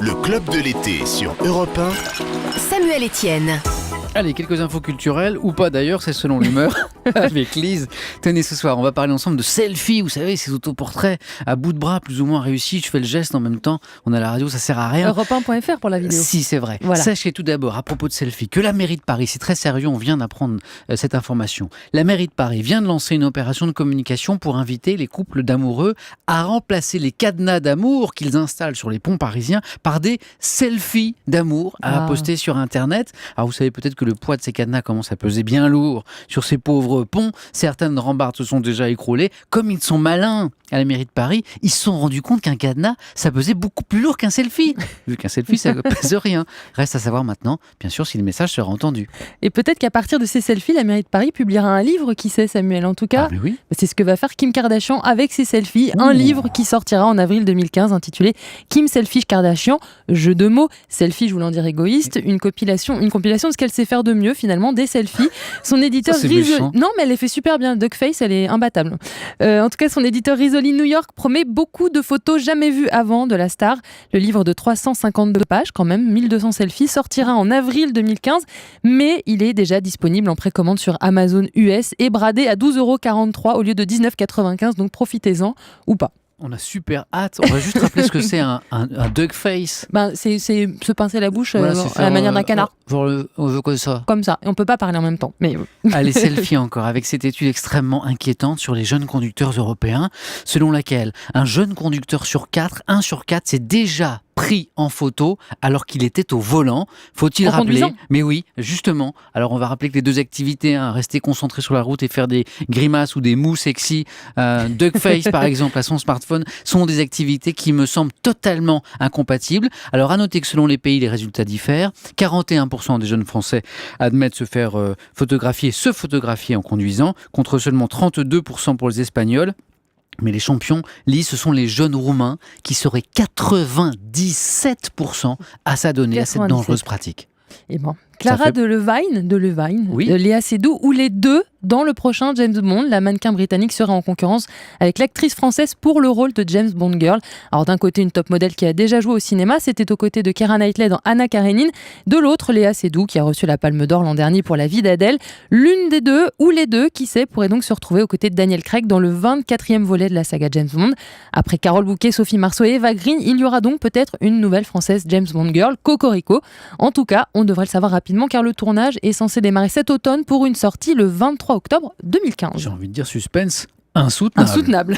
Le club de l'été sur Europe 1. Samuel Etienne. Allez, quelques infos culturelles, ou pas d'ailleurs, c'est selon l'humeur, avec Lise. Tenez, ce soir, on va parler ensemble de selfie, vous savez, ces autoportraits à bout de bras, plus ou moins réussis. Je fais le geste en même temps, on a la radio, ça sert à rien. Europe1.fr pour la vidéo. Si, c'est vrai. Voilà. Sachez tout d'abord, à propos de selfie, que la mairie de Paris, c'est très sérieux, on vient d'apprendre cette information. La mairie de Paris vient de lancer une opération de communication pour inviter les couples d'amoureux à remplacer les cadenas d'amour qu'ils installent sur les ponts parisiens par des selfies d'amour à poster sur Internet. Alors vous savez peut-être que le poids de ces cadenas commence à peser bien lourd sur ces pauvres ponts. Certaines rambardes se sont déjà écroulées. Comme ils sont malins à la mairie de Paris, ils se sont rendus compte qu'un cadenas, ça pesait beaucoup plus lourd qu'un selfie. Vu qu'un selfie, ça ne pèse rien. Reste à savoir maintenant, bien sûr, si le message sera entendu. Et peut-être qu'à partir de ces selfies, la mairie de Paris publiera un livre, qui sait, Samuel. En tout cas, mais oui. c'est ce que va faire Kim Kardashian avec ses selfies. Un livre qui sortira en avril 2015 intitulé Kim Selfish Kardashian. Jeu de mots, selfie, je voulais en dire égoïste, une compilation de ce qu'elle sait faire de mieux finalement, des selfies. Son éditeur non, mais elle les fait super bien. Duckface, elle est imbattable. En tout cas, son éditeur Rizzoli New York promet beaucoup de photos jamais vues avant de la star. Le livre de 352 pages, quand même, 1200 selfies, sortira en avril 2015, mais il est déjà disponible en précommande sur Amazon US et bradé à 12,43 € au lieu de 19,95 €, donc profitez-en ou pas. On a super hâte. On va juste rappeler ce que c'est un duck face. C'est se pincer la bouche Voilà, à la manière d'un canard. On veut quoi ça? Comme ça. Et on peut pas parler en même temps. Mais... Allez, selfie encore, avec cette étude extrêmement inquiétante sur les jeunes conducteurs européens, selon laquelle un jeune conducteur sur 4, 1 sur 4, s'est déjà pris en photo alors qu'il était au volant. Faut-il rappeler? Mais oui, justement. Alors on va rappeler que les deux activités, rester concentré sur la route et faire des grimaces ou des mots sexy, duckface par exemple à son smartphone, sont des activités qui me semblent totalement incompatibles. Alors à noter que selon les pays, les résultats diffèrent. 41% des jeunes Français admettent se faire se photographier en conduisant, contre seulement 32% pour les Espagnols. Mais les champions, Lise, ce sont les jeunes Roumains qui seraient 97% à s'adonner à cette dangereuse pratique. Et bon, Clara Delevingne, oui. Léa Seydoux, ou les deux dans le prochain James Bond. La mannequin britannique sera en concurrence avec l'actrice française pour le rôle de James Bond Girl. Alors d'un côté, une top modèle qui a déjà joué au cinéma, c'était aux côtés de Keira Knightley dans Anna Karenine. De l'autre, Léa Seydoux qui a reçu la Palme d'Or l'an dernier pour La vie d'Adèle. L'une des deux, ou les deux, qui sait, pourrait donc se retrouver aux côtés de Daniel Craig dans le 24e volet de la saga James Bond. Après Carole Bouquet, Sophie Marceau et Eva Green, il y aura donc peut-être une nouvelle française James Bond Girl, Cocorico. En tout cas, on devrait le savoir rapidement car le tournage est censé démarrer cet automne pour une sortie le 23 octobre 2015. J'ai envie de dire suspense insoutenable.